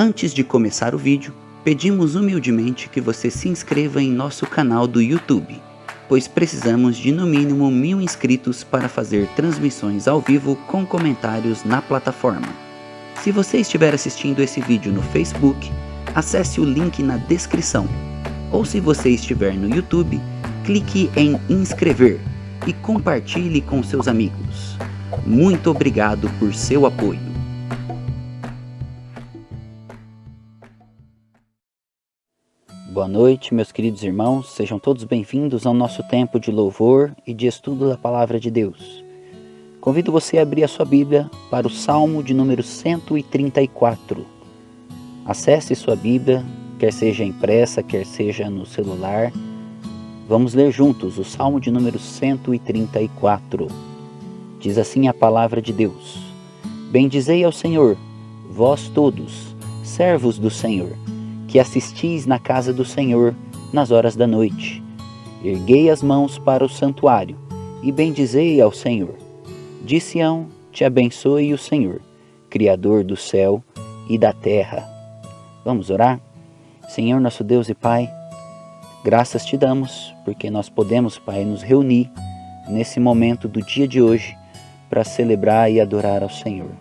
Antes de começar o vídeo, pedimos humildemente que você se inscreva em nosso canal do YouTube, pois precisamos de no mínimo 1000 inscritos para fazer transmissões ao vivo com comentários na plataforma. Se você estiver assistindo esse vídeo no Facebook, acesse o link na descrição. Ou se você estiver no YouTube, clique em inscrever e compartilhe com seus amigos. Muito obrigado por seu apoio. Boa noite, meus queridos irmãos, sejam todos bem-vindos ao nosso tempo de louvor e de estudo da Palavra de Deus. Convido você a abrir a sua Bíblia para o Salmo de número 134. Acesse sua Bíblia, quer seja impressa, quer seja no celular. Vamos ler juntos o Salmo de número 134. Diz assim a Palavra de Deus: Bendizei ao Senhor, vós todos, servos do Senhor, que assistis na casa do Senhor nas horas da noite. Erguei as mãos para o santuário e bendizei ao Senhor. De Sião te abençoe o Senhor, Criador do céu e da terra. Vamos orar? Senhor, nosso Deus e Pai, graças te damos porque nós podemos, Pai, nos reunir nesse momento do dia de hoje para celebrar e adorar ao Senhor,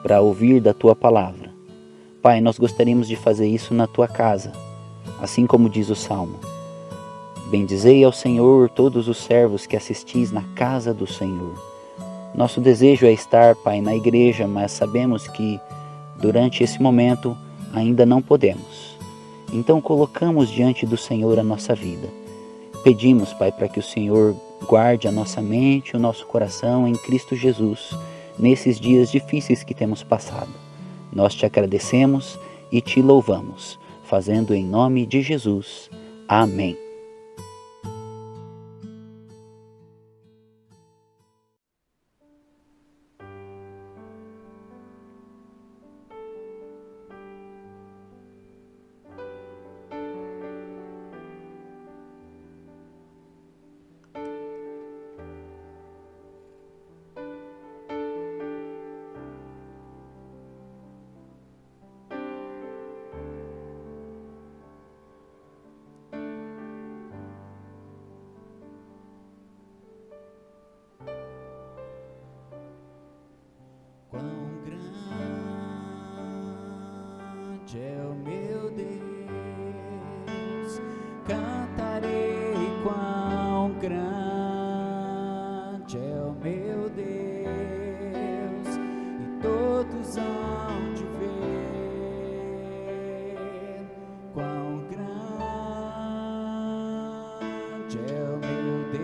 para ouvir da Tua palavra. Pai, nós gostaríamos de fazer isso na Tua casa, assim como diz o Salmo. Bendizei ao Senhor todos os servos que assistis na casa do Senhor. Nosso desejo é estar, Pai, na igreja, mas sabemos que durante esse momento ainda não podemos. Então colocamos diante do Senhor a nossa vida. Pedimos, Pai, para que o Senhor guarde a nossa mente e o nosso coração em Cristo Jesus, nesses dias difíceis que temos passado. Nós te agradecemos e te louvamos, fazendo em nome de Jesus. Amém. Quão grande é o meu Deus, cantarei quão grande é o meu Deus, e todos hão de ver quão grande é o meu Deus.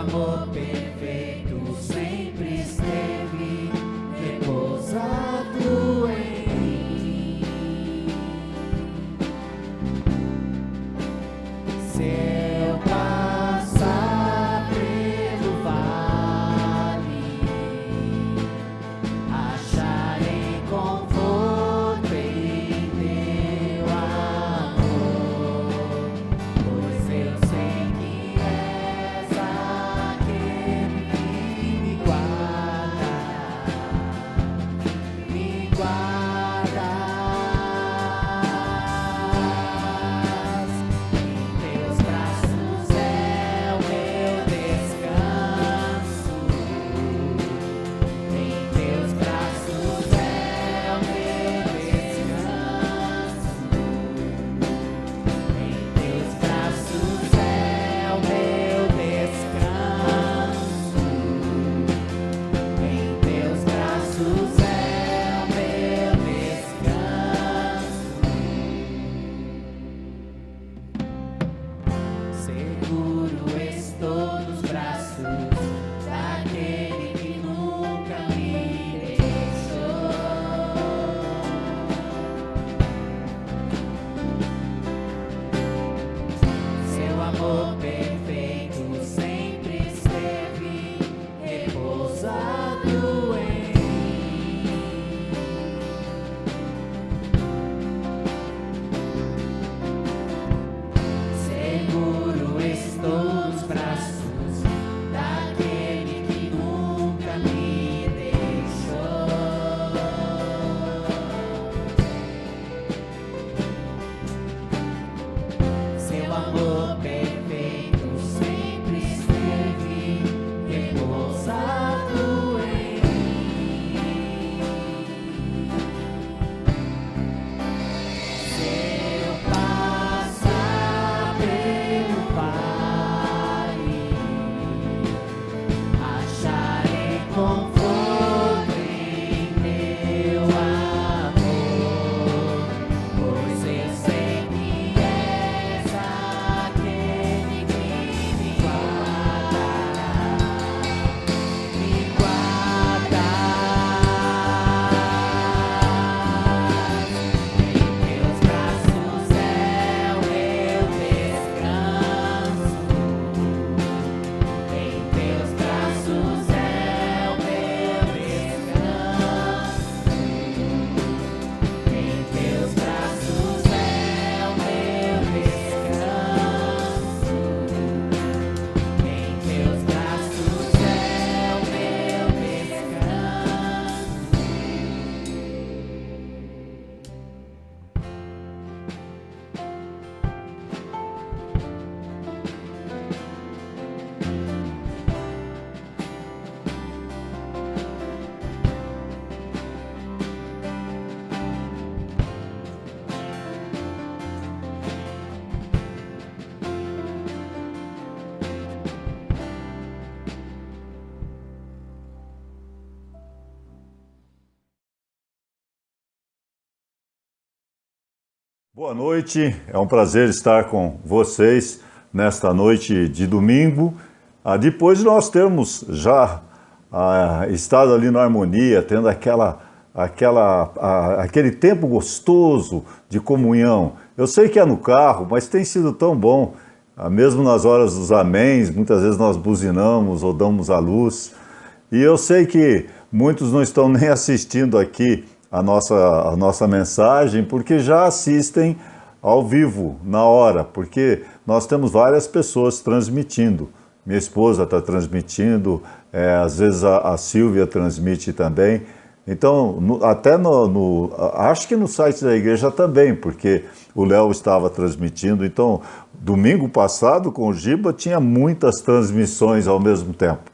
amor perfeito sempre esteve repousado em mim. Se eu passar pelo vale, acharei conforto em teu amor, pois eu sei que és aquele que me guarda, me guardas. Em teus braços é o meu descanso, em teus braços é o meu descanso, em teus braços é o meu descanso, em teus braços é o meu descanso. Seguro estou nos braços daquele que nunca me deixou. Seu amor perfeito sempre esteve repousado em mim. Seguro estou nos braços daquele que nunca me deixou. Seu amor perfeito sempre esteve repousado em mim. Se eu passar pelo vale, acharei conforto em teu amor, pois eu sei que és aquele que me guarda, me guarda. Em teus braços é o meu descanso, em teus braços é o meu descanso, em teus braços é o meu descanso, em teus braços é o meu Boa noite, é um prazer estar com vocês nesta noite de domingo. Depois de nós termos já estado ali na harmonia, tendo aquele tempo gostoso de comunhão. Eu sei que é no carro, mas tem sido tão bom, mesmo nas horas dos améns, muitas vezes nós buzinamos ou damos a luz. E eu sei que muitos não estão nem assistindo aqui a nossa mensagem, porque já assistem ao vivo, na hora, porque nós temos várias pessoas transmitindo. Minha esposa está transmitindo, às vezes a Silvia transmite também. Então, até acho que no site da igreja também, porque o Léo estava transmitindo. Então, domingo passado, com o Giba, tinha muitas transmissões ao mesmo tempo.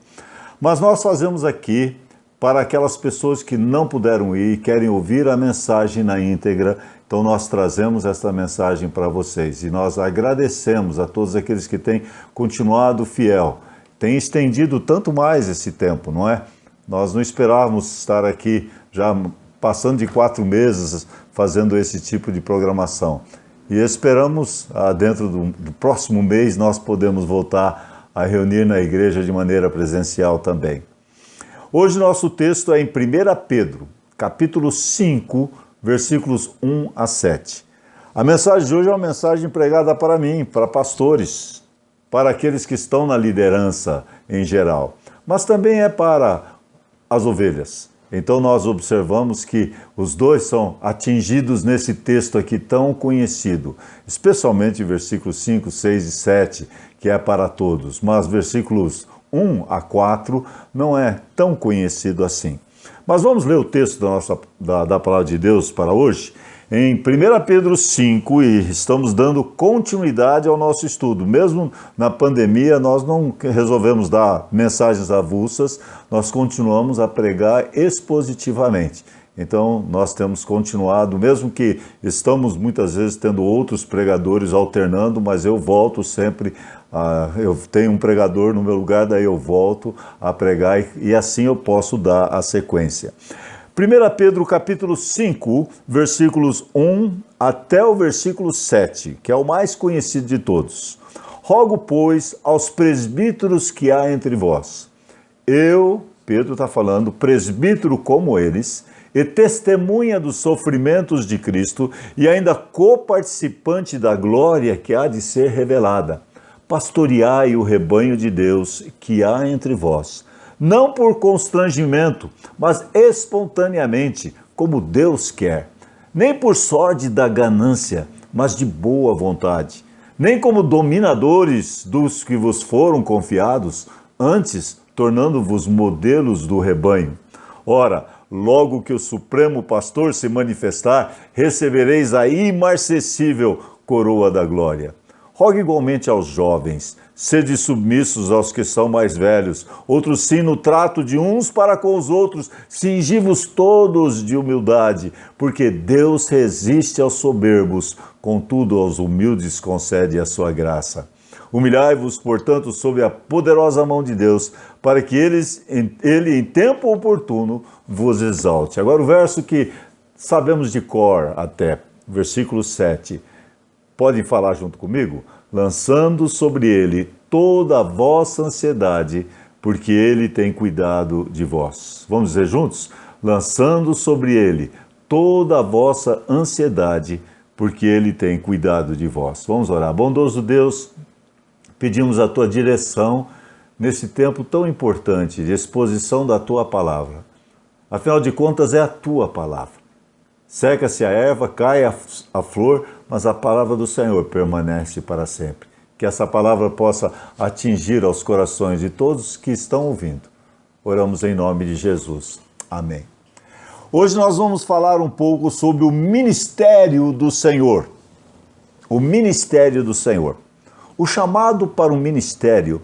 Mas nós fazemos aqui para aquelas pessoas que não puderam ir e querem ouvir a mensagem na íntegra. Então nós trazemos esta mensagem para vocês e nós agradecemos a todos aqueles que têm continuado fiel, têm estendido tanto mais esse tempo, não é? Nós não esperávamos estar aqui já passando de 4 meses fazendo esse tipo de programação. E esperamos, dentro do próximo mês, nós podemos voltar a reunir na igreja de maneira presencial também. Hoje nosso texto é em 1 Pedro, capítulo 5, versículos 1 a 7. A mensagem de hoje é uma mensagem pregada para mim, para pastores, para aqueles que estão na liderança em geral, mas também é para as ovelhas. Então nós observamos que os dois são atingidos nesse texto aqui tão conhecido, especialmente versículos 5, 6 e 7, que é para todos, mas versículos 1 a 4 não é tão conhecido assim. Mas vamos ler o texto da palavra de Deus para hoje, em 1 Pedro 5, e estamos dando continuidade ao nosso estudo. Mesmo na pandemia, nós não resolvemos dar mensagens avulsas, nós continuamos a pregar expositivamente. Então, nós temos continuado, mesmo que estamos muitas vezes tendo outros pregadores alternando, mas eu volto sempre, eu tenho um pregador no meu lugar, daí eu volto a pregar e assim eu posso dar a sequência. 1 Pedro capítulo 5, versículos 1 até o versículo 7, que é o mais conhecido de todos. Rogo, pois, aos presbíteros que há entre vós. Eu, Pedro está falando, presbítero como eles, e testemunha dos sofrimentos de Cristo, e ainda coparticipante da glória que há de ser revelada. Pastoreai o rebanho de Deus que há entre vós, não por constrangimento, mas espontaneamente, como Deus quer, nem por sorte da ganância, mas de boa vontade, nem como dominadores dos que vos foram confiados, antes tornando-vos modelos do rebanho. Ora, logo que o Supremo Pastor se manifestar, recebereis a imarcessível coroa da glória. Rogue igualmente aos jovens, sede submissos aos que são mais velhos, outros sim no trato de uns para com os outros, cingi-vos todos de humildade, porque Deus resiste aos soberbos, contudo aos humildes concede a sua graça. Humilhai-vos, portanto, sob a poderosa mão de Deus, para que ele em tempo oportuno vos exalte. Agora o verso que sabemos de cor até, versículo 7. Podem falar junto comigo? Lançando sobre ele toda a vossa ansiedade, porque ele tem cuidado de vós. Vamos dizer juntos? Lançando sobre ele toda a vossa ansiedade, porque ele tem cuidado de vós. Vamos orar. Bondoso Deus, pedimos a tua direção nesse tempo tão importante de exposição da tua palavra. Afinal de contas, é a tua palavra. Seca-se a erva, cai a flor, mas a palavra do Senhor permanece para sempre. Que essa palavra possa atingir aos corações de todos que estão ouvindo. Oramos em nome de Jesus. Amém. Hoje nós vamos falar um pouco sobre o ministério do Senhor. O ministério do Senhor. O chamado para o ministério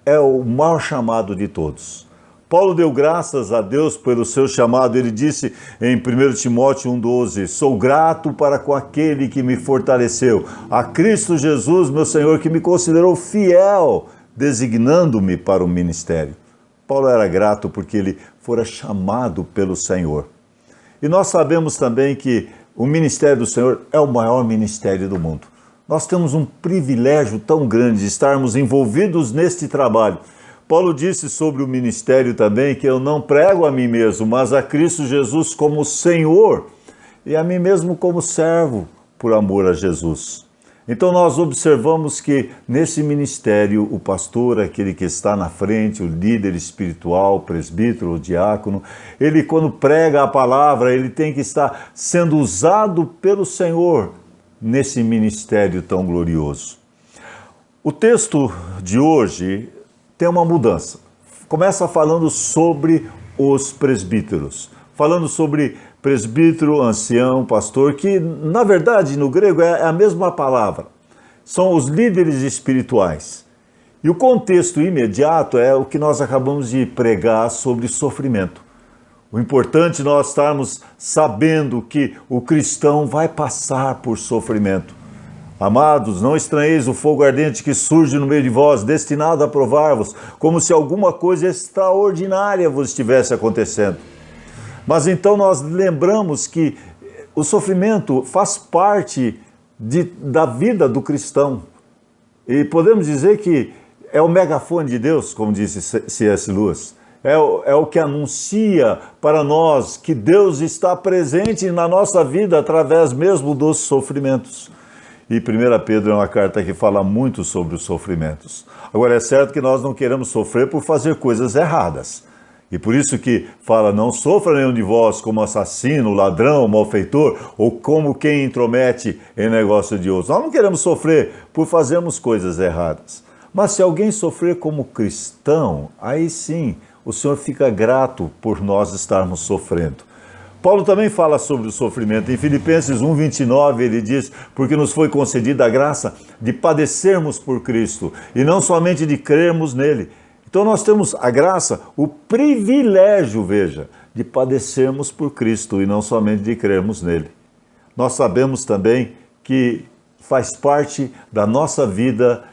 é o maior chamado de todos. Paulo deu graças a Deus pelo seu chamado. Ele disse em 1 Timóteo 1,12, sou grato para com aquele que me fortaleceu, a Cristo Jesus, meu Senhor, que me considerou fiel, designando-me para o ministério. Paulo era grato porque ele fora chamado pelo Senhor. E nós sabemos também que o ministério do Senhor é o maior ministério do mundo. Nós temos um privilégio tão grande de estarmos envolvidos neste trabalho. Paulo disse sobre o ministério também que eu não prego a mim mesmo, mas a Cristo Jesus como Senhor e a mim mesmo como servo por amor a Jesus. Então nós observamos que nesse ministério o pastor, aquele que está na frente, o líder espiritual, o presbítero, o diácono, ele quando prega a palavra, ele tem que estar sendo usado pelo Senhor nesse ministério tão glorioso. O texto de hoje tem uma mudança. Começa falando sobre os presbíteros, falando sobre presbítero, ancião, pastor, que na verdade no grego é a mesma palavra. São os líderes espirituais. E o contexto imediato é o que nós acabamos de pregar sobre sofrimento. O importante é nós estarmos sabendo que o cristão vai passar por sofrimento. Amados, não estranheis o fogo ardente que surge no meio de vós, destinado a provar-vos, como se alguma coisa extraordinária vos estivesse acontecendo. Mas então nós lembramos que o sofrimento faz parte da vida do cristão. E podemos dizer que é o megafone de Deus, como disse C.S. Lewis. É o que anuncia para nós que Deus está presente na nossa vida através mesmo dos sofrimentos. E 1 Pedro é uma carta que fala muito sobre os sofrimentos. Agora, é certo que nós não queremos sofrer por fazer coisas erradas. E por isso que fala, não sofra nenhum de vós como assassino, ladrão, malfeitor, ou como quem intromete em negócio de outros. Nós não queremos sofrer por fazermos coisas erradas. Mas se alguém sofrer como cristão, aí sim, o Senhor fica grato por nós estarmos sofrendo. Paulo também fala sobre o sofrimento. Em Filipenses 1:29 ele diz, porque nos foi concedida a graça de padecermos por Cristo, e não somente de crermos nele. Então nós temos a graça, o privilégio, veja, de padecermos por Cristo, e não somente de crermos nele. Nós sabemos também que faz parte da nossa vida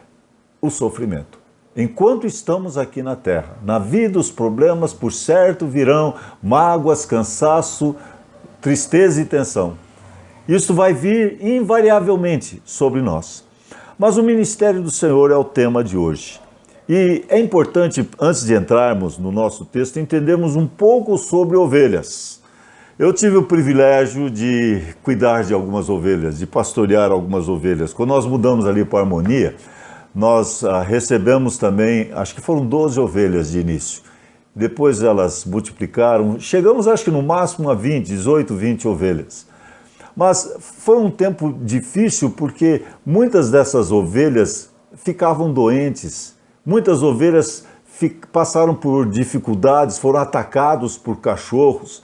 o sofrimento. Enquanto estamos aqui na terra, na vida os problemas por certo virão, mágoas, cansaço, tristeza e tensão. Isso vai vir invariavelmente sobre nós. Mas o ministério do Senhor é o tema de hoje. E é importante, antes de entrarmos no nosso texto, entendermos um pouco sobre ovelhas. Eu tive o privilégio de cuidar de algumas ovelhas, de pastorear algumas ovelhas. Quando nós mudamos ali para a Harmonia, nós recebemos também, acho que foram 12 ovelhas de início. Depois elas multiplicaram, chegamos acho que no máximo a 18, 20 ovelhas. Mas foi um tempo difícil porque muitas dessas ovelhas ficavam doentes. Muitas ovelhas passaram por dificuldades, foram atacados por cachorros.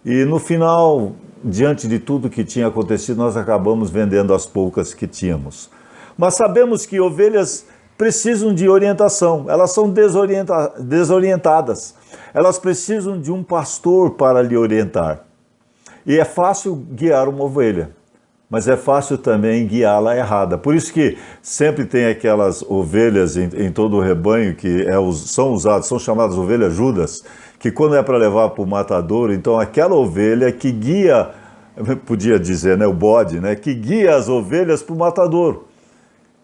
E no final, diante de tudo que tinha acontecido, nós acabamos vendendo as poucas que tínhamos. Mas sabemos que ovelhas precisam de orientação, elas são desorientadas, elas precisam de um pastor para lhe orientar. E é fácil guiar uma ovelha, mas é fácil também guiá-la errada. Por isso que sempre tem aquelas ovelhas em todo o rebanho que são chamadas ovelhas Judas, que quando é para levar para o matadouro, então aquela ovelha que guia, podia dizer, né, o bode, né, que guia as ovelhas para o matadouro.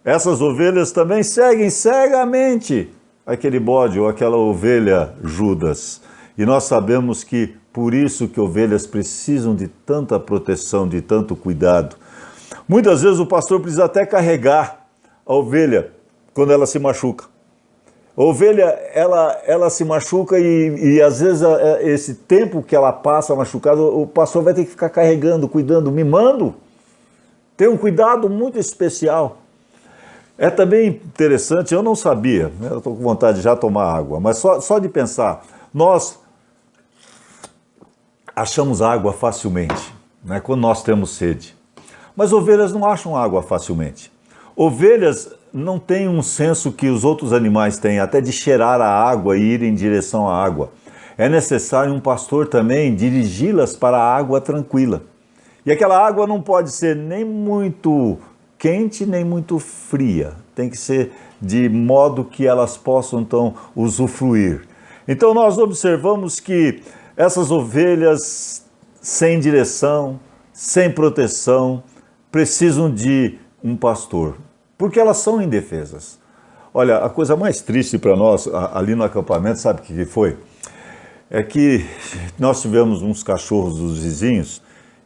Essas ovelhas também seguem cegamente aquele bode ou aquela ovelha Judas. E nós sabemos que por isso que ovelhas precisam de tanta proteção, de tanto cuidado. Muitas vezes o pastor precisa até carregar a ovelha quando ela se machuca. A ovelha, ela se machuca e às vezes esse tempo que ela passa machucada, o pastor vai ter que ficar carregando, cuidando, mimando. Tem um cuidado muito especial. É também interessante, eu não sabia, né? Eu estou com vontade de já tomar água, mas só de pensar, nós achamos água facilmente, né? Quando nós temos sede. Mas ovelhas não acham água facilmente. Ovelhas não têm um senso que os outros animais têm, até de cheirar a água e ir em direção à água. É necessário um pastor também dirigi-las para a água tranquila. E aquela água não pode ser nem muito quente nem muito fria, tem que ser de modo que elas possam então usufruir. Então nós observamos que essas ovelhas sem direção, sem proteção, precisam de um pastor, porque elas são indefesas. Olha, a coisa mais triste para nós ali no acampamento, sabe o que foi? É que nós tivemos uns cachorros dos vizinhos.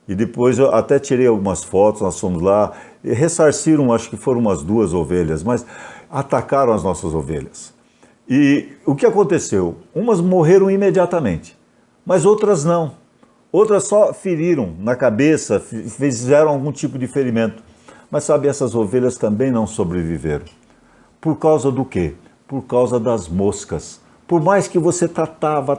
E depois eu até tirei algumas fotos, nós fomos lá, e ressarciram, acho que foram umas 2 ovelhas, mas atacaram as nossas ovelhas. E o que aconteceu? Umas morreram imediatamente, mas outras não. Outras só feriram na cabeça, fizeram algum tipo de ferimento. Mas sabe, essas ovelhas também não sobreviveram. Por causa do quê? Por causa das moscas. Por mais que você tratava,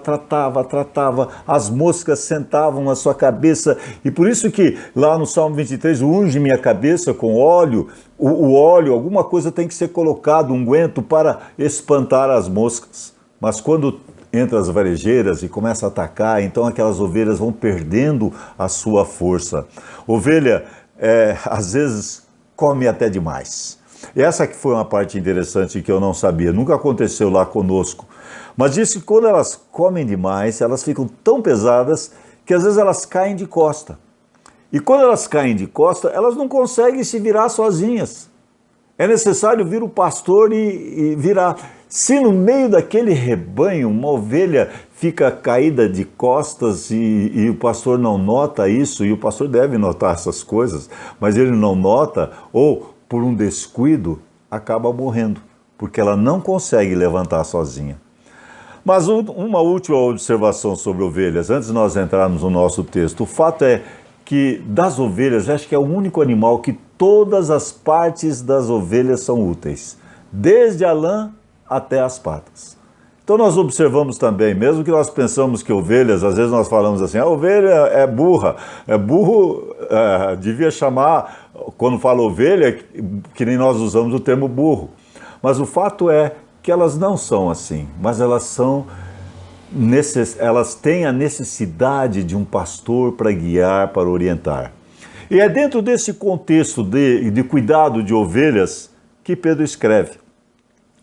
as moscas sentavam na sua cabeça. E por isso que lá no Salmo 23, unge minha cabeça com óleo, o óleo, alguma coisa tem que ser colocado, unguento, para espantar as moscas. Mas quando entra as varejeiras e começa a atacar, então aquelas ovelhas vão perdendo a sua força. Ovelha, às vezes, come até demais. E essa que foi uma parte interessante que eu não sabia, nunca aconteceu lá conosco. Mas disse que quando elas comem demais, elas ficam tão pesadas que às vezes elas caem de costa. E quando elas caem de costa, elas não conseguem se virar sozinhas. É necessário vir o pastor e virar. Se no meio daquele rebanho uma ovelha fica caída de costas e o pastor não nota isso, e o pastor deve notar essas coisas, mas ele não nota, ou por um descuido, acaba morrendo, porque ela não consegue levantar sozinha. Mas uma última observação sobre ovelhas, antes de nós entrarmos no nosso texto. O fato é que das ovelhas, acho que é o único animal que todas as partes das ovelhas são úteis, desde a lã até as patas. Então nós observamos também, mesmo que nós pensamos que ovelhas, às vezes nós falamos assim, a ovelha é burra, burro devia chamar, quando fala ovelha, que nem nós usamos o termo burro. Mas o fato é que elas não são assim, mas elas têm a necessidade de um pastor para guiar, para orientar. E é dentro desse contexto de cuidado de ovelhas que Pedro escreve.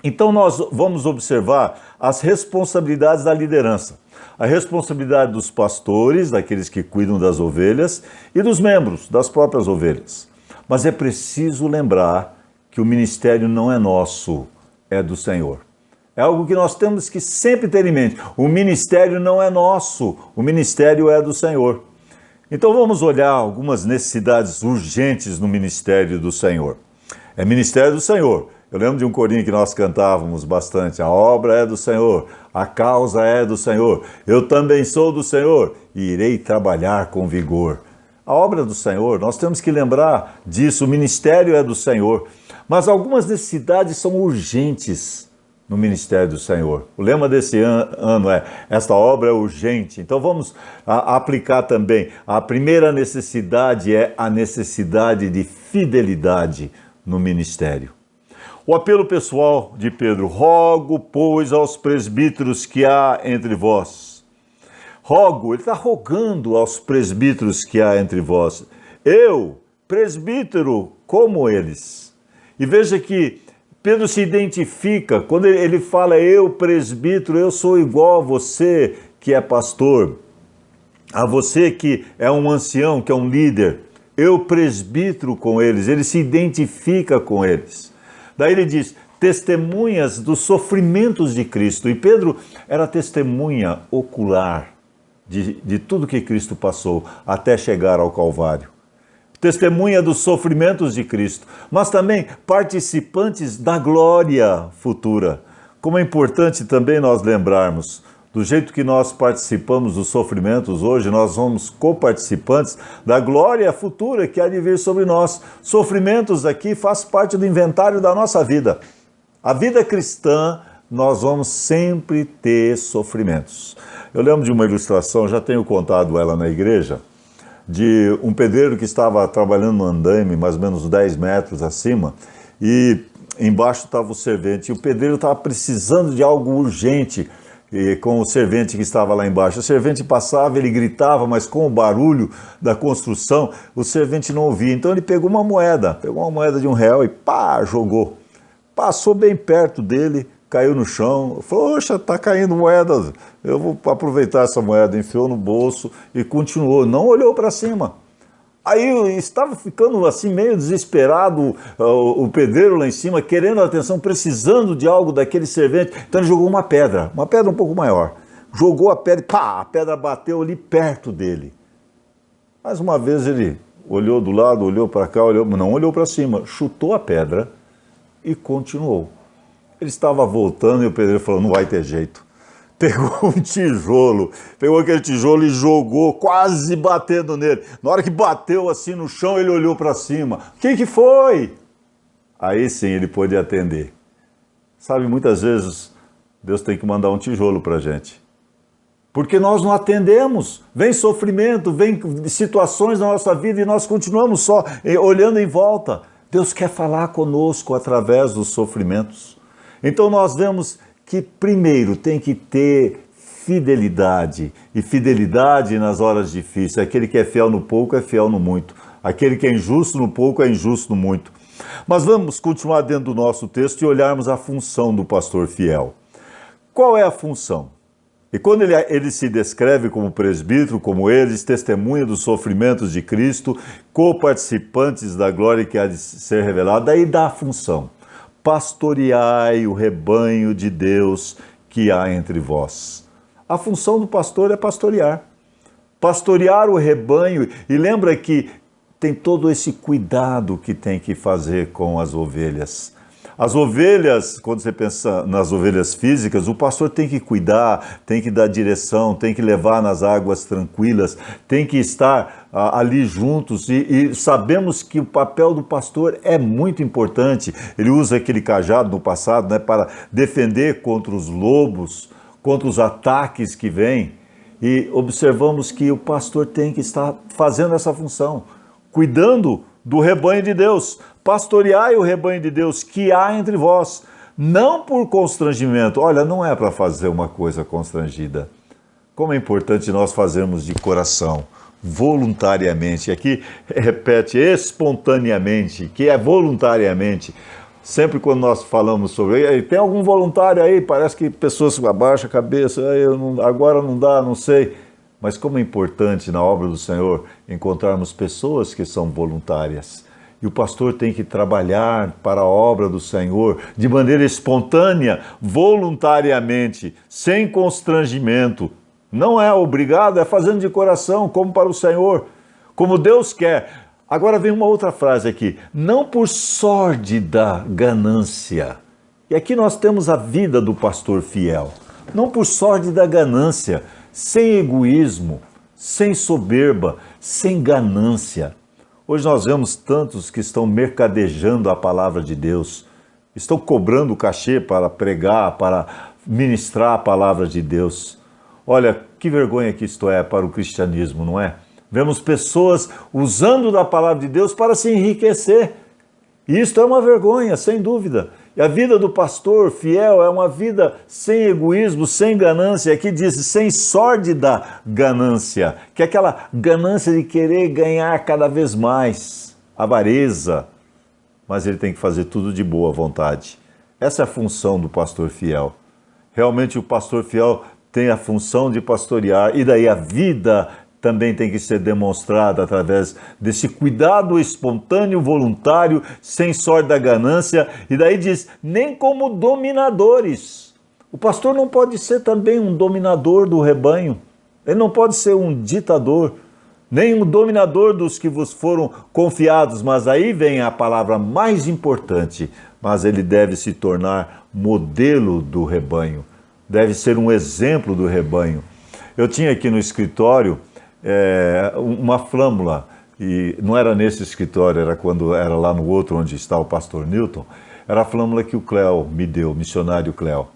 Então nós vamos observar as responsabilidades da liderança. A responsabilidade dos pastores, daqueles que cuidam das ovelhas, e dos membros, das próprias ovelhas. Mas é preciso lembrar que o ministério não é nosso, é do Senhor. É algo que nós temos que sempre ter em mente. O ministério não é nosso, o ministério é do Senhor. Então vamos olhar algumas necessidades urgentes no ministério do Senhor. É ministério do Senhor. Eu lembro de um corinho que nós cantávamos bastante. A obra é do Senhor, a causa é do Senhor. Eu também sou do Senhor e irei trabalhar com vigor. A obra é do Senhor, nós temos que lembrar disso. O ministério é do Senhor. Mas algumas necessidades são urgentes no ministério do Senhor. O lema desse ano é: esta obra é urgente. Então vamos aplicar também. A primeira necessidade é a necessidade de fidelidade no ministério. O apelo pessoal de Pedro: rogo, pois, aos presbíteros que há entre vós. Rogo, ele está rogando aos presbíteros que há entre vós. Eu, presbítero, como eles. E veja que Pedro se identifica, quando ele fala eu, presbítero, eu sou igual a você que é pastor, a você que é um ancião, que é um líder. Eu, presbítero, com eles, ele se identifica com eles. Daí ele diz, testemunhas dos sofrimentos de Cristo. E Pedro era testemunha ocular de tudo que Cristo passou até chegar ao Calvário. Testemunha dos sofrimentos de Cristo, mas também participantes da glória futura. Como é importante também nós lembrarmos, do jeito que nós participamos dos sofrimentos hoje, nós somos coparticipantes da glória futura que há de vir sobre nós. Sofrimentos aqui faz parte do inventário da nossa vida. A vida cristã, nós vamos sempre ter sofrimentos. Eu lembro de uma ilustração, já tenho contado ela na igreja, de um pedreiro que estava trabalhando no andaime, mais ou menos 10 metros acima, e embaixo estava o servente, e o pedreiro estava precisando de algo urgente, e com o servente que estava lá embaixo. O servente passava, ele gritava, mas com o barulho da construção, o servente não ouvia. Então ele pegou uma moeda de R$1 e pá, jogou. Passou bem perto dele, caiu no chão, falou, oxa, está caindo moedas, eu vou aproveitar essa moeda, enfiou no bolso e continuou, não olhou para cima. Aí estava ficando assim meio desesperado o pedreiro lá em cima, querendo a atenção, precisando de algo daquele servente. Então ele jogou uma pedra um pouco maior. Jogou a pedra e pá, a pedra bateu ali perto dele. Mais uma vez ele olhou do lado, olhou para cá, não olhou para cima, chutou a pedra e continuou. Ele estava voltando e o pedreiro falou, não vai ter jeito. Pegou um tijolo, pegou aquele tijolo e jogou, quase batendo nele. Na hora que bateu assim no chão, ele olhou para cima. O que foi? Aí sim ele pôde atender. Sabe, muitas vezes Deus tem que mandar um tijolo para a gente. Porque nós não atendemos. Vem sofrimento, vem situações na nossa vida e nós continuamos só olhando em volta. Deus quer falar conosco através dos sofrimentos. Então nós vemos que primeiro tem que ter fidelidade, e fidelidade nas horas difíceis. Aquele que é fiel no pouco é fiel no muito. Aquele que é injusto no pouco é injusto no muito. Mas vamos continuar dentro do nosso texto e olharmos a função do pastor fiel. Qual é a função? E quando ele se descreve como presbítero, como eles, testemunha dos sofrimentos de Cristo, co-participantes da glória que há de ser revelada, daí dá a função: pastoreai o rebanho de Deus que há entre vós. A função do pastor é pastorear. Pastorear o rebanho, e lembra que tem todo esse cuidado que tem que fazer com as ovelhas. As ovelhas, quando você pensa nas ovelhas físicas, o pastor tem que cuidar, tem que dar direção, tem que levar nas águas tranquilas, tem que estar ali juntos, e sabemos que o papel do pastor é muito importante. Ele usa aquele cajado no passado, né, para defender contra os lobos, contra os ataques que vêm, e observamos que o pastor tem que estar fazendo essa função, cuidando do rebanho de Deus. Pastoreai o rebanho de Deus que há entre vós, não por constrangimento. Olha, não é para fazer uma coisa constrangida. Como é importante nós fazermos de coração, voluntariamente. Aqui repete espontaneamente, que é voluntariamente. Sempre quando nós falamos sobre... Tem algum voluntário aí? Parece que pessoas abaixam a cabeça. Agora não dá, não sei. Mas como é importante na obra do Senhor encontrarmos pessoas que são voluntárias. E o pastor tem que trabalhar para a obra do Senhor de maneira espontânea, voluntariamente, sem constrangimento. Não é obrigado, é fazendo de coração, como para o Senhor, como Deus quer. Agora vem uma outra frase aqui: não por sórdida ganância. E aqui nós temos a vida do pastor fiel. Não por sórdida ganância, sem egoísmo, sem soberba, sem ganância. Hoje nós vemos tantos que estão mercadejando a palavra de Deus, estão cobrando cachê para pregar, para ministrar a palavra de Deus. Olha, que vergonha que isto é para o cristianismo, não é? Vemos pessoas usando da palavra de Deus para se enriquecer. E isto é uma vergonha, sem dúvida. E a vida do pastor fiel é uma vida sem egoísmo, sem ganância. Aqui diz sem sórdida ganância, que é aquela ganância de querer ganhar cada vez mais, avareza. Mas ele tem que fazer tudo de boa vontade. Essa é a função do pastor fiel. Realmente o pastor fiel tem a função de pastorear, e daí a vida também tem que ser demonstrada através desse cuidado espontâneo, voluntário, sem sorte da ganância. E daí diz, nem como dominadores. O pastor não pode ser também um dominador do rebanho. Ele não pode ser um ditador, nem um dominador dos que vos foram confiados. Mas aí vem a palavra mais importante. Mas ele deve se tornar modelo do rebanho. Deve ser um exemplo do rebanho. Eu tinha aqui no escritório uma flâmula, e não era nesse escritório, era quando era lá no outro onde está o pastor Newton. Era a flâmula que o Cléo me deu, o missionário Cléo.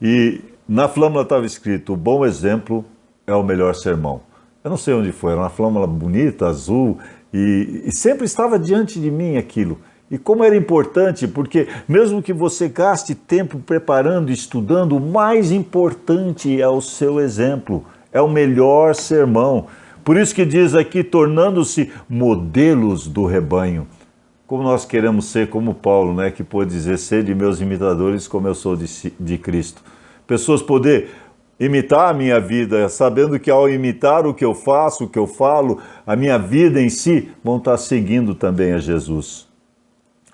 E na flâmula estava escrito: o bom exemplo é o melhor sermão. Eu não sei onde foi, era uma flâmula bonita, azul, e sempre estava diante de mim aquilo. E como era importante, porque mesmo que você gaste tempo preparando, estudando, o mais importante é o seu exemplo, é o melhor sermão. Por isso que diz aqui, tornando-se modelos do rebanho. Como nós queremos ser como Paulo, né, que pôde dizer, sede meus imitadores como eu sou de Cristo. Pessoas poder imitar a minha vida, sabendo que ao imitar o que eu faço, o que eu falo, a minha vida em si, vão estar seguindo também a Jesus.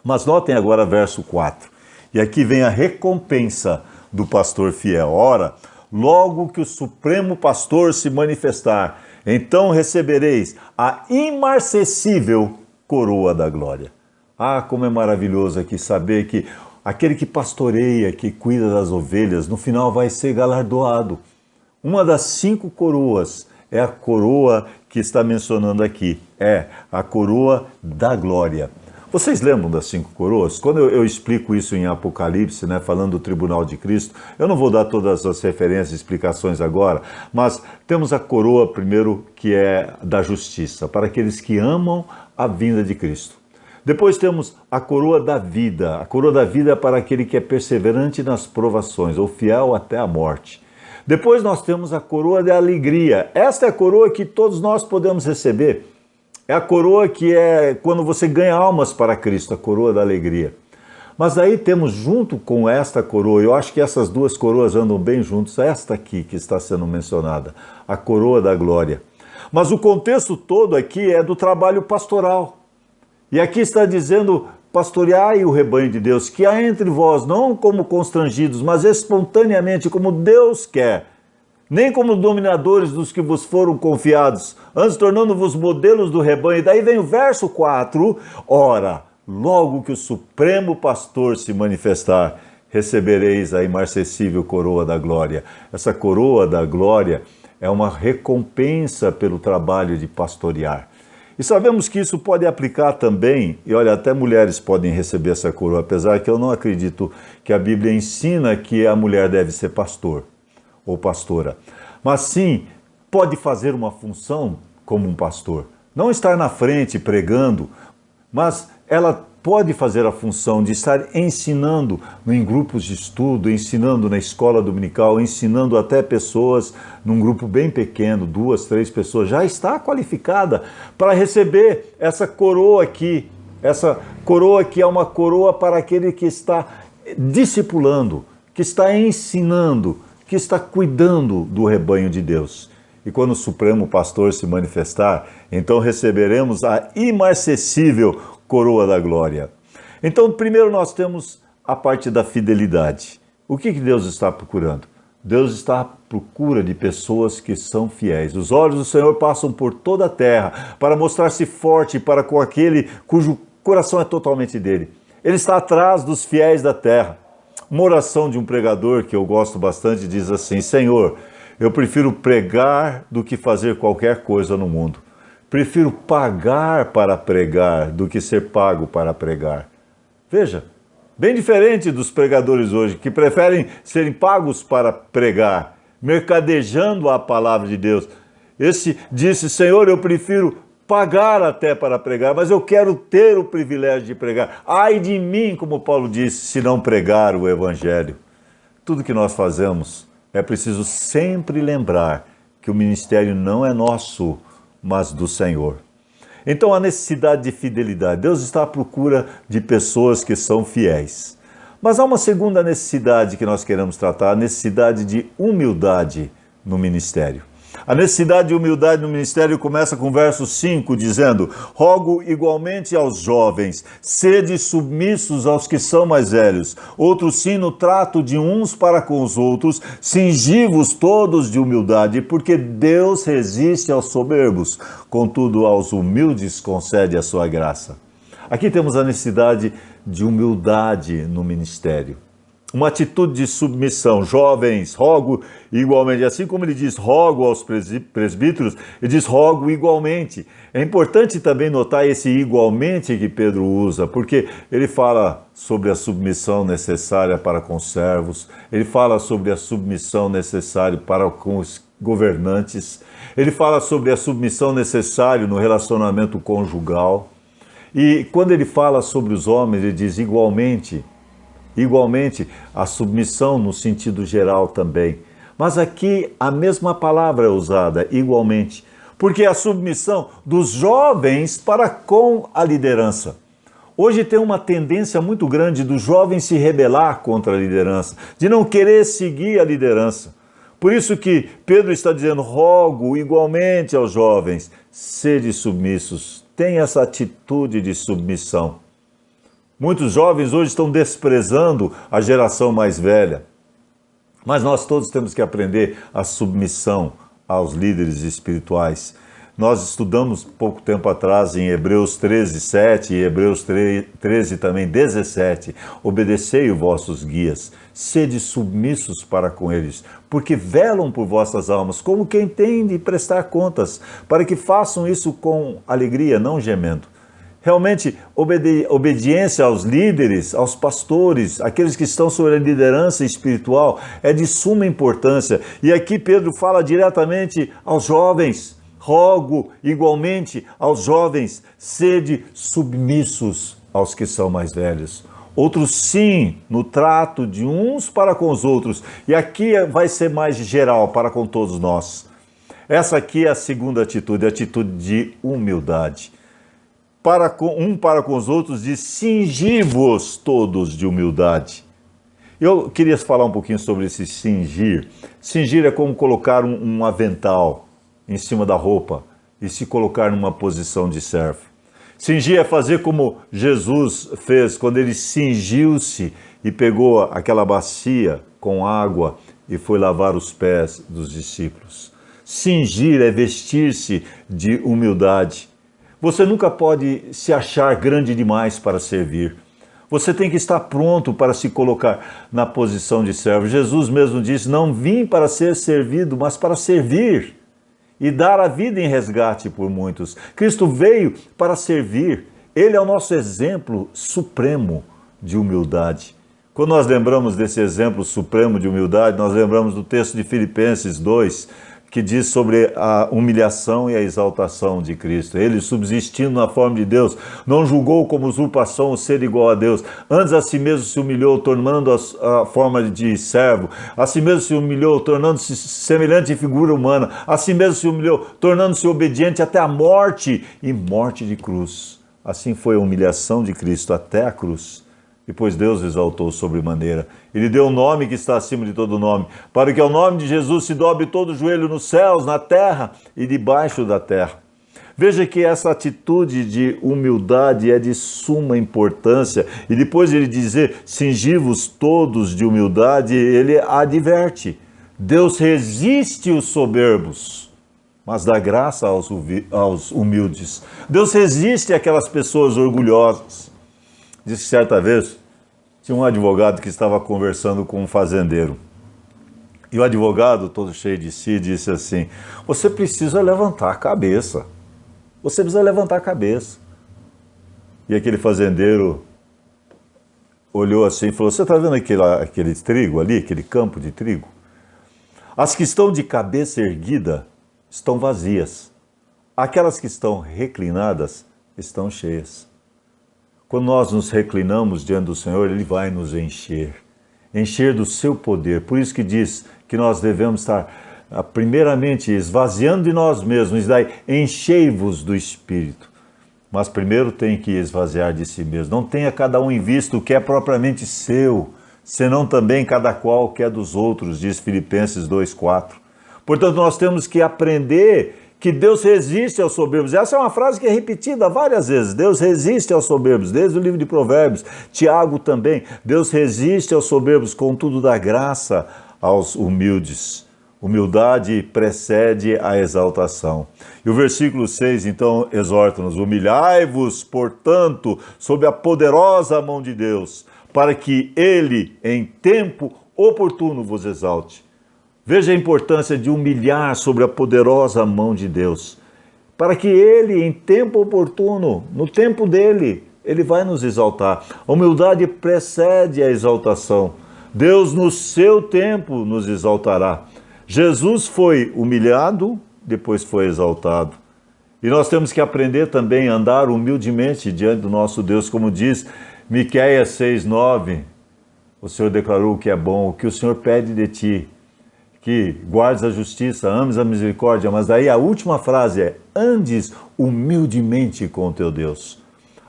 Mas notem agora verso 4. E aqui vem a recompensa do pastor fiel. Ora, logo que o supremo pastor se manifestar, então recebereis a imarcessível coroa da glória. Ah, como é maravilhoso aqui saber que aquele que pastoreia, que cuida das ovelhas, no final vai ser galardoado. Uma das 5 coroas é a coroa que está mencionando aqui. É a coroa da glória. Vocês lembram das 5 coroas? Quando eu explico isso em Apocalipse, né, falando do tribunal de Cristo, eu não vou dar todas as referências e explicações agora, mas temos a coroa primeiro, que é da justiça, para aqueles que amam a vinda de Cristo. Depois temos a coroa da vida. A coroa da vida é para aquele que é perseverante nas provações, ou fiel até a morte. Depois nós temos a coroa da alegria. Esta é a coroa que todos nós podemos receber. É a coroa que é quando você ganha almas para Cristo, a coroa da alegria. Mas aí temos junto com esta coroa, eu acho que essas duas coroas andam bem juntos, esta aqui que está sendo mencionada, a coroa da glória. Mas o contexto todo aqui é do trabalho pastoral. E aqui está dizendo, pastoreai o rebanho de Deus, que há entre vós, não como constrangidos, mas espontaneamente, como Deus quer, nem como dominadores dos que vos foram confiados, antes tornando-vos modelos do rebanho. E daí vem o verso 4, ora, logo que o Supremo Pastor se manifestar, recebereis a imarcessível coroa da glória. Essa coroa da glória é uma recompensa pelo trabalho de pastorear. E sabemos que isso pode aplicar também, e olha, até mulheres podem receber essa coroa, apesar que eu não acredito que a Bíblia ensina que a mulher deve ser pastor ou pastora. Mas sim, pode fazer uma função como um pastor. Não estar na frente pregando, mas ela pode fazer a função de estar ensinando em grupos de estudo, ensinando na escola dominical, ensinando até pessoas num grupo bem pequeno, 2, 3 pessoas, já está qualificada para receber essa coroa aqui. Essa coroa que é uma coroa para aquele que está discipulando, que está ensinando, que está cuidando do rebanho de Deus. E quando o Supremo Pastor se manifestar, então receberemos a imarcessível coroa da glória. Então, primeiro nós temos a parte da fidelidade. O que Deus está procurando? Deus está à procura de pessoas que são fiéis. Os olhos do Senhor passam por toda a terra para mostrar-se forte para com aquele cujo coração é totalmente dele. Ele está atrás dos fiéis da terra. Uma oração de um pregador que eu gosto bastante diz assim: Senhor, eu prefiro pregar do que fazer qualquer coisa no mundo. Prefiro pagar para pregar do que ser pago para pregar. Veja, bem diferente dos pregadores hoje, que preferem serem pagos para pregar, mercadejando a palavra de Deus. Esse disse: Senhor, eu prefiro pagar até para pregar, mas eu quero ter o privilégio de pregar. Ai de mim, como Paulo disse, se não pregar o Evangelho. Tudo que nós fazemos é preciso sempre lembrar que o ministério não é nosso, mas do Senhor. Então a necessidade de fidelidade. Deus está à procura de pessoas que são fiéis. Mas há uma segunda necessidade que nós queremos tratar, a necessidade de humildade no ministério. A necessidade de humildade no ministério começa com o verso 5, dizendo: rogo igualmente aos jovens, sede submissos aos que são mais velhos. Outro sim no trato de uns para com os outros, cingi-vos todos de humildade, porque Deus resiste aos soberbos, contudo aos humildes concede a sua graça. Aqui temos a necessidade de humildade no ministério. Uma atitude de submissão. Jovens, rogo igualmente. Assim como ele diz rogo aos presbíteros, ele diz rogo igualmente. É importante também notar esse igualmente que Pedro usa, porque ele fala sobre a submissão necessária para com os servos, ele fala sobre a submissão necessária para com os governantes, ele fala sobre a submissão necessária no relacionamento conjugal. E quando ele fala sobre os homens, ele diz igualmente. Igualmente, a submissão no sentido geral também. Mas aqui a mesma palavra é usada, igualmente, porque é a submissão dos jovens para com a liderança. Hoje tem uma tendência muito grande do jovem se rebelar contra a liderança, de não querer seguir a liderança. Por isso que Pedro está dizendo, rogo igualmente aos jovens, sede submissos, tenha essa atitude de submissão. Muitos jovens hoje estão desprezando a geração mais velha, mas nós todos temos que aprender a submissão aos líderes espirituais. Nós estudamos pouco tempo atrás em Hebreus 13, 7 e Hebreus 13 também 17, obedecei os vossos guias, sede submissos para com eles, porque velam por vossas almas, como quem tem de prestar contas, para que façam isso com alegria, não gemendo. Realmente, obediência aos líderes, aos pastores, aqueles que estão sob a liderança espiritual, é de suma importância. E aqui Pedro fala diretamente aos jovens, rogo igualmente aos jovens, sede submissos aos que são mais velhos. Outros sim, no trato de uns para com os outros. E aqui vai ser mais geral para com todos nós. Essa aqui é a segunda atitude, a atitude de humildade. para com os outros, diz: cingi-vos todos de humildade. Eu queria falar um pouquinho sobre esse cingir. Cingir é como colocar um avental em cima da roupa e se colocar numa posição de servo. Cingir é fazer como Jesus fez quando ele cingiu-se e pegou aquela bacia com água e foi lavar os pés dos discípulos. Cingir é vestir-se de humildade. Você nunca pode se achar grande demais para servir. Você tem que estar pronto para se colocar na posição de servo. Jesus mesmo disse: não vim para ser servido, mas para servir e dar a vida em resgate por muitos. Cristo veio para servir. Ele é o nosso exemplo supremo de humildade. Quando nós lembramos desse exemplo supremo de humildade, nós lembramos do texto de Filipenses 2, que diz sobre a humilhação e a exaltação de Cristo. Ele, subsistindo na forma de Deus, não julgou como usurpação o ser igual a Deus. Antes a si mesmo se humilhou, tornando a forma de servo. A si mesmo se humilhou, tornando-se semelhante em figura humana. A si mesmo se humilhou, tornando-se obediente até a morte e morte de cruz. Assim foi a humilhação de Cristo até a cruz. Depois Deus exaltou sobremaneira. Ele deu um nome que está acima de todo nome, para que ao nome de Jesus se dobre todo o joelho nos céus, na terra e debaixo da terra. Veja que essa atitude de humildade é de suma importância. E depois de ele dizer: cingi-vos todos de humildade, ele adverte: Deus resiste os soberbos, mas dá graça aos humildes. Deus resiste àquelas pessoas orgulhosas. Disse que certa vez tinha um advogado que estava conversando com um fazendeiro. E o advogado, todo cheio de si, disse assim: você precisa levantar a cabeça. Você precisa levantar a cabeça. E aquele fazendeiro olhou assim e falou: você está vendo aquele trigo ali, aquele campo de trigo? As que estão de cabeça erguida estão vazias. Aquelas que estão reclinadas estão cheias. Quando nós nos reclinamos diante do Senhor, Ele vai nos encher do seu poder. Por isso que diz que nós devemos estar, primeiramente, esvaziando de nós mesmos, e daí enchei-vos do Espírito. Mas primeiro tem que esvaziar de si mesmo. Não tenha cada um em vista o que é propriamente seu, senão também cada qual o que é dos outros, diz Filipenses 2,4. Portanto, nós temos que aprender que Deus resiste aos soberbos. Essa é uma frase que é repetida várias vezes. Deus resiste aos soberbos, desde o livro de Provérbios. Tiago também. Deus resiste aos soberbos, contudo dá graça aos humildes. Humildade precede a exaltação. E o versículo 6, então, exorta-nos: humilhai-vos, portanto, sob a poderosa mão de Deus, para que Ele, em tempo oportuno, vos exalte. Veja a importância de humilhar sobre a poderosa mão de Deus, para que Ele, em tempo oportuno, no tempo dEle, Ele vai nos exaltar. A humildade precede a exaltação. Deus, no seu tempo, nos exaltará. Jesus foi humilhado, depois foi exaltado. E nós temos que aprender também a andar humildemente diante do nosso Deus, como diz Miqueias 6,9. O Senhor declarou o que é bom, o que o Senhor pede de ti: que guardes a justiça, ames a misericórdia, mas daí a última frase é: andes humildemente com o teu Deus.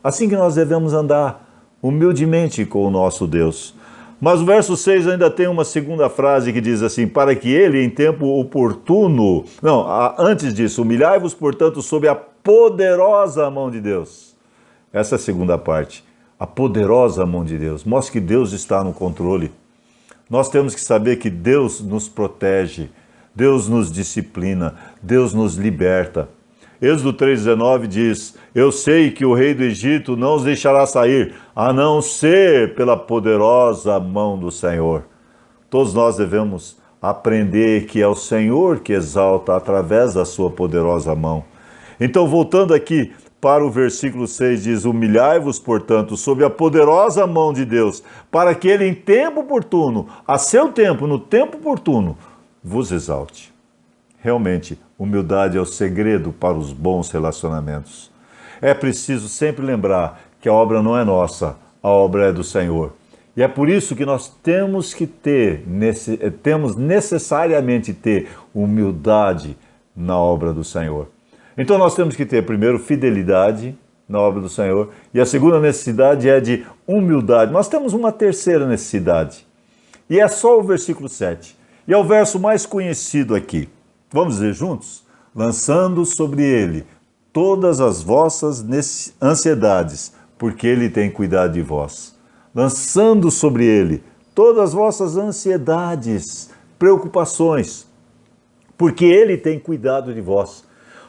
Assim que nós devemos andar, humildemente com o nosso Deus. Mas o verso 6 ainda tem uma segunda frase que diz assim: para que Ele, em tempo oportuno... Não, antes disso: humilhai-vos, portanto, sob a poderosa mão de Deus. Essa é a segunda parte. A poderosa mão de Deus. Mostra que Deus está no controle. Nós temos que saber que Deus nos protege, Deus nos disciplina, Deus nos liberta. Êxodo 3,19 diz: eu sei que o rei do Egito não os deixará sair, a não ser pela poderosa mão do Senhor. Todos nós devemos aprender que é o Senhor que exalta através da sua poderosa mão. Então, voltando aqui para o versículo 6, diz: humilhai-vos, portanto, sob a poderosa mão de Deus, para que Ele, em tempo oportuno, a seu tempo, no tempo oportuno, vos exalte. Realmente, humildade é o segredo para os bons relacionamentos. É preciso sempre lembrar que a obra não é nossa, a obra é do Senhor. E é por isso que nós temos necessariamente ter humildade na obra do Senhor. Então nós temos que ter primeiro fidelidade na obra do Senhor. E a segunda necessidade é de humildade. Nós temos uma terceira necessidade, e é só o versículo 7. E é o verso mais conhecido aqui. Vamos dizer juntos? Lançando sobre ele todas as vossas ansiedades, porque ele tem cuidado de vós. Lançando sobre ele todas as vossas ansiedades, preocupações, porque ele tem cuidado de vós.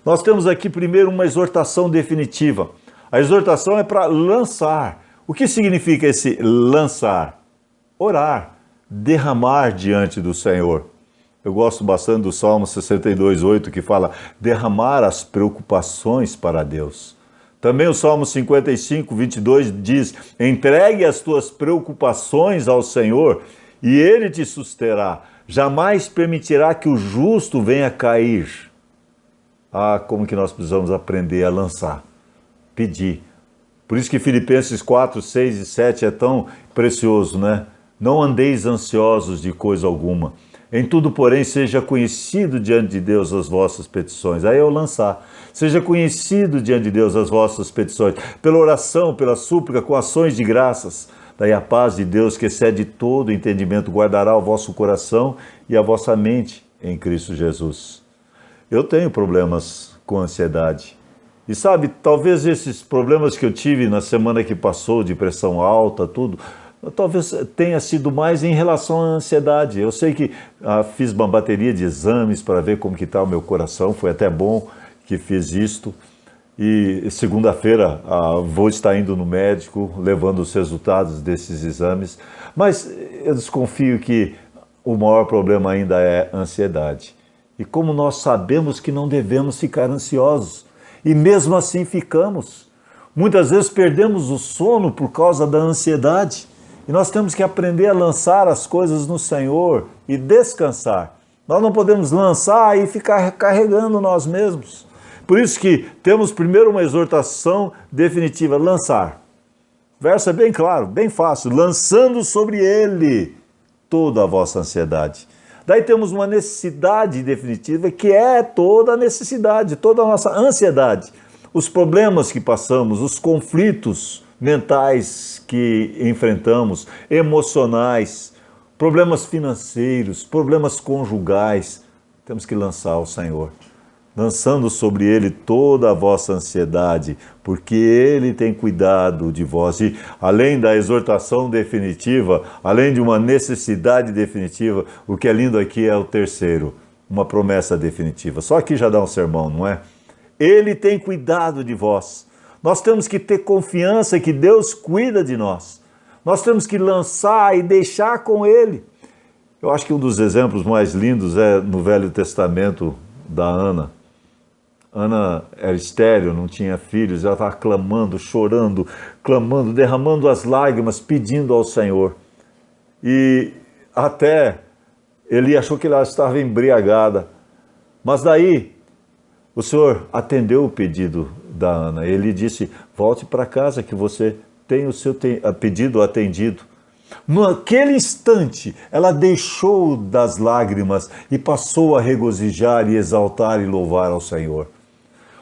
Nós temos aqui primeiro uma exortação definitiva. A exortação é para lançar. O que significa esse lançar? Orar, derramar diante do Senhor. Eu gosto bastante do Salmo 62:8, que fala derramar as preocupações para Deus. Também o Salmo 55:22 diz: entregue as tuas preocupações ao Senhor e Ele te susterá. Jamais permitirá que o justo venha a cair. Ah, como que nós precisamos aprender a lançar, pedir. Por isso que Filipenses 4, 6 e 7 é tão precioso, né? Não andeis ansiosos de coisa alguma. Em tudo, porém, seja conhecido diante de Deus as vossas petições. Aí é o lançar. Seja conhecido diante de Deus as vossas petições, pela oração, pela súplica, com ações de graças. Daí a paz de Deus, que excede todo entendimento, guardará o vosso coração e a vossa mente em Cristo Jesus. Eu tenho problemas com ansiedade. E sabe, talvez esses problemas que eu tive na semana que passou, de pressão alta, tudo, talvez tenha sido mais em relação à ansiedade. Eu sei que fiz uma bateria de exames para ver como que está o meu coração, foi até bom que fiz isto. E segunda-feira vou estar indo no médico, levando os resultados desses exames. Mas eu desconfio que o maior problema ainda é a ansiedade. E como nós sabemos que não devemos ficar ansiosos, e mesmo assim ficamos. Muitas vezes perdemos o sono por causa da ansiedade. E nós temos que aprender a lançar as coisas no Senhor e descansar. Nós não podemos lançar e ficar carregando nós mesmos. Por isso que temos primeiro uma exortação definitiva, lançar. O verso é bem claro, bem fácil, lançando sobre ele toda a vossa ansiedade. Daí temos uma necessidade definitiva, que é toda a necessidade, toda a nossa ansiedade. Os problemas que passamos, os conflitos mentais que enfrentamos, emocionais, problemas financeiros, problemas conjugais, temos que lançar ao Senhor. Lançando sobre ele toda a vossa ansiedade, porque ele tem cuidado de vós. E além da exortação definitiva, além de uma necessidade definitiva, o que é lindo aqui é o terceiro, uma promessa definitiva. Só aqui já dá um sermão, não é? Ele tem cuidado de vós. Nós temos que ter confiança que Deus cuida de nós. Nós temos que lançar e deixar com ele. Eu acho que um dos exemplos mais lindos é no Velho Testamento da Ana. Ana era estéril, não tinha filhos, ela estava clamando, chorando, clamando, derramando as lágrimas, pedindo ao Senhor. E até Eli achou que ela estava embriagada. Mas daí o Senhor atendeu o pedido da Ana. Ele disse, volte para casa que você tem o seu pedido atendido. Naquele instante, ela deixou das lágrimas e passou a regozijar e exaltar e louvar ao Senhor.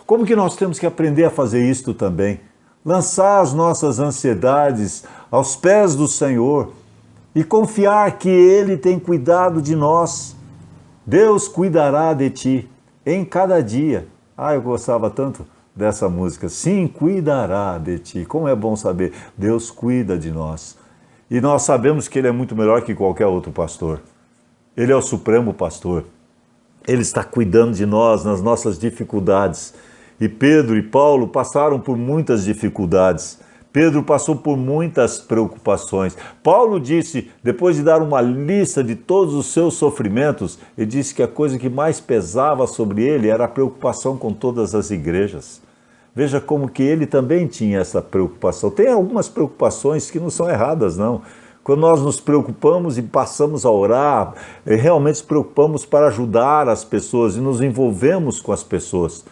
Como que nós temos que aprender a fazer isto também? Lançar as nossas ansiedades aos pés do Senhor e confiar que Ele tem cuidado de nós. Deus cuidará de ti em cada dia. Eu gostava tanto dessa música. Sim, cuidará de ti. Como é bom saber, Deus cuida de nós. E nós sabemos que Ele é muito melhor que qualquer outro pastor. Ele é o supremo pastor. Ele está cuidando de nós nas nossas dificuldades. E Pedro e Paulo passaram por muitas dificuldades. Pedro passou por muitas preocupações. Paulo disse, depois de dar uma lista de todos os seus sofrimentos, ele disse que a coisa que mais pesava sobre ele era a preocupação com todas as igrejas. Veja como que ele também tinha essa preocupação. Tem algumas preocupações que não são erradas, não. Quando nós nos preocupamos e passamos a orar, realmente nos preocupamos para ajudar as pessoas e nos envolvemos com as pessoas.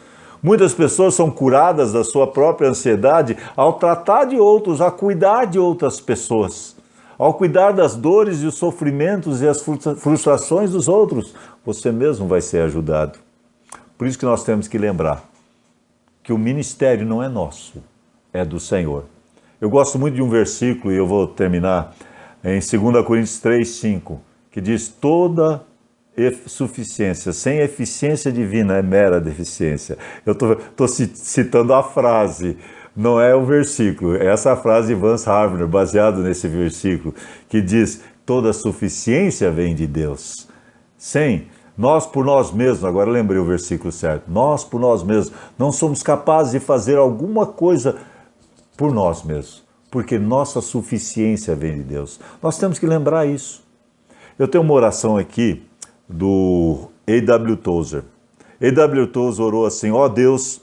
Muitas pessoas são curadas da sua própria ansiedade ao tratar de outros, a cuidar de outras pessoas. Ao cuidar das dores e os sofrimentos e as frustrações dos outros, você mesmo vai ser ajudado. Por isso que nós temos que lembrar que o ministério não é nosso. é do Senhor. Eu gosto muito de um versículo, e eu vou terminar, em 2 Coríntios 3:5, que diz: toda suficiência sem eficiência divina é mera deficiência. Eu estou citando a frase, não é o versículo. É essa frase de Vance Havner, baseado nesse versículo, que diz: toda suficiência vem de Deus. Sem nós por nós mesmos, agora lembrei o versículo certo, nós por nós mesmos não somos capazes de fazer alguma coisa por nós mesmos, porque nossa suficiência vem de Deus. Nós temos que lembrar isso. Eu tenho uma oração aqui do A.W. Tozer. A.W. Tozer orou assim: ó Deus,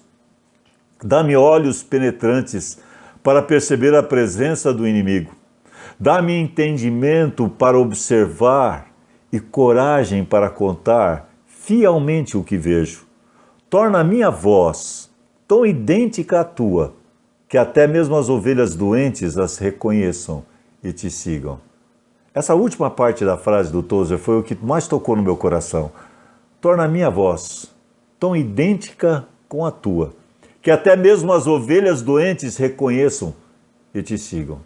dá-me olhos penetrantes para perceber a presença do inimigo. Dá-me entendimento para observar e coragem para contar fielmente o que vejo. Torna a minha voz tão idêntica à tua, que até mesmo as ovelhas doentes as reconheçam e te sigam. Essa última parte da frase do Tozer foi o que mais tocou no meu coração. Torna a minha voz tão idêntica com a tua, que até mesmo as ovelhas doentes reconheçam e te sigam.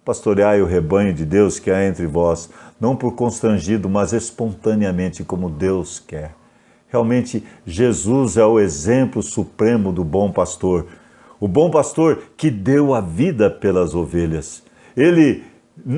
Pastoreai o rebanho de Deus que há entre vós, não por constrangido, mas espontaneamente, como Deus quer. Realmente, Jesus é o exemplo supremo do bom pastor. O bom pastor que deu a vida pelas ovelhas.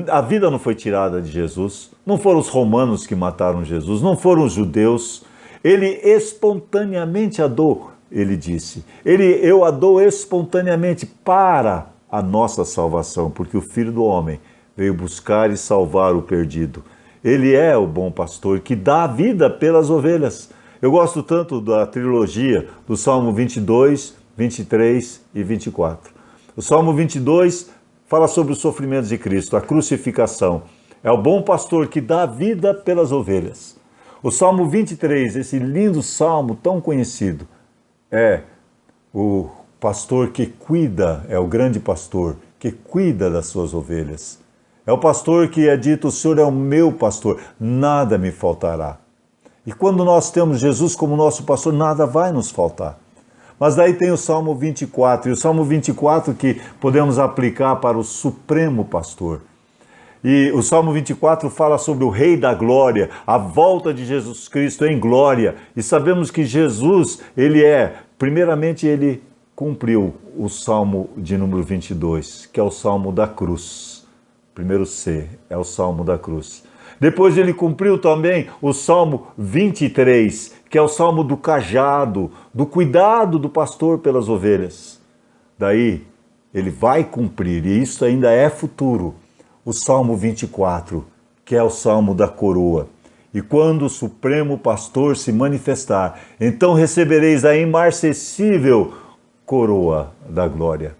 A vida não foi tirada de Jesus, não foram os romanos que mataram Jesus, não foram os judeus. Ele espontaneamente a dou, ele disse. Eu a dou espontaneamente para a nossa salvação, porque o Filho do Homem veio buscar e salvar o perdido. Ele é o bom pastor que dá a vida pelas ovelhas. Eu gosto tanto da trilogia do Salmo 22, 23 e 24. O Salmo 22 fala sobre os sofrimentos de Cristo, a crucificação. É o bom pastor que dá a vida pelas ovelhas. O Salmo 23, esse lindo salmo tão conhecido, é o pastor que cuida, é o grande pastor que cuida das suas ovelhas. É o pastor que é dito: o Senhor é o meu pastor, nada me faltará. E quando nós temos Jesus como nosso pastor, nada vai nos faltar. Mas daí tem o Salmo 24, e o Salmo 24 que podemos aplicar para o supremo pastor. E o Salmo 24 fala sobre o Rei da Glória, a volta de Jesus Cristo em glória. E sabemos que Jesus, primeiramente ele cumpriu o Salmo de número 22, que é o Salmo da cruz. Primeiro C, é o Salmo da cruz. Depois ele cumpriu também o Salmo 23, que é o Salmo do cajado, do cuidado do pastor pelas ovelhas. Daí ele vai cumprir, e isso ainda é futuro, o Salmo 24, que é o Salmo da coroa. E quando o Supremo Pastor se manifestar, então recebereis a imarcessível coroa da glória.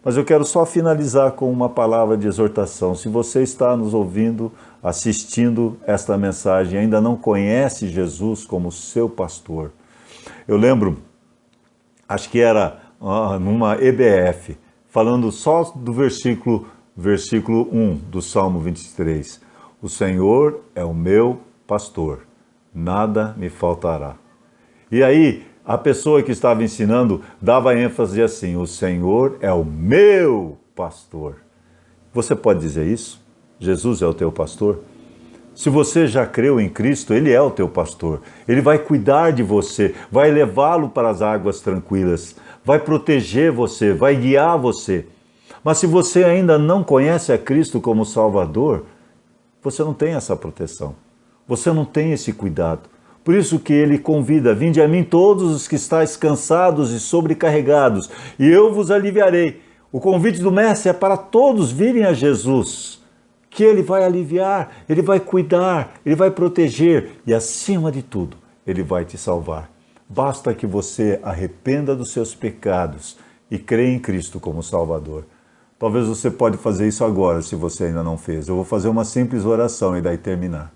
Mas eu quero só finalizar com uma palavra de exortação. Se você está nos ouvindo, assistindo esta mensagem, ainda não conhece Jesus como seu pastor. Eu lembro, acho que era numa EBF, falando só do versículo 1 do Salmo 23. O Senhor é o meu pastor, nada me faltará. E aí, a pessoa que estava ensinando dava ênfase assim: o Senhor é o meu pastor. Você pode dizer isso? Jesus é o teu pastor? Se você já creu em Cristo, Ele é o teu pastor. Ele vai cuidar de você, vai levá-lo para as águas tranquilas, vai proteger você, vai guiar você. Mas se você ainda não conhece a Cristo como Salvador, você não tem essa proteção, você não tem esse cuidado. Por isso que ele convida: vinde a mim todos os que estáis cansados e sobrecarregados, e eu vos aliviarei. O convite do Mestre é para todos virem a Jesus, que ele vai aliviar, ele vai cuidar, ele vai proteger e, acima de tudo, ele vai te salvar. Basta que você arrependa dos seus pecados e creia em Cristo como Salvador. Talvez você pode fazer isso agora, se você ainda não fez. Eu vou fazer uma simples oração e daí terminar.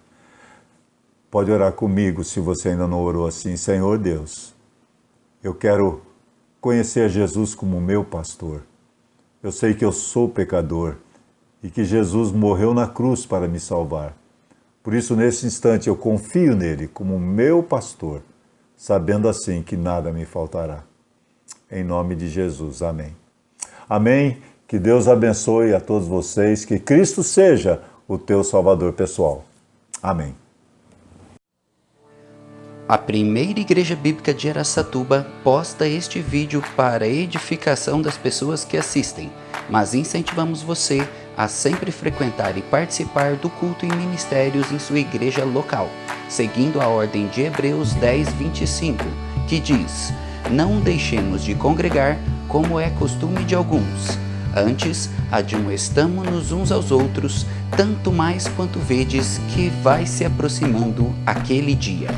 Pode orar comigo se você ainda não orou assim: Senhor Deus, eu quero conhecer Jesus como meu pastor. Eu sei que eu sou pecador e que Jesus morreu na cruz para me salvar. Por isso, nesse instante, eu confio nele como meu pastor, sabendo assim que nada me faltará. Em nome de Jesus, amém. Amém? Que Deus abençoe a todos vocês, que Cristo seja o teu Salvador pessoal. Amém. A primeira Igreja Bíblica de Araçatuba posta este vídeo para edificação das pessoas que assistem, mas incentivamos você a sempre frequentar e participar do culto e ministérios em sua igreja local, seguindo a ordem de Hebreus 10:25, que diz: "Não deixemos de congregar, como é costume de alguns. Antes, admoestamo-nos uns aos outros, tanto mais quanto vedes que vai se aproximando aquele dia."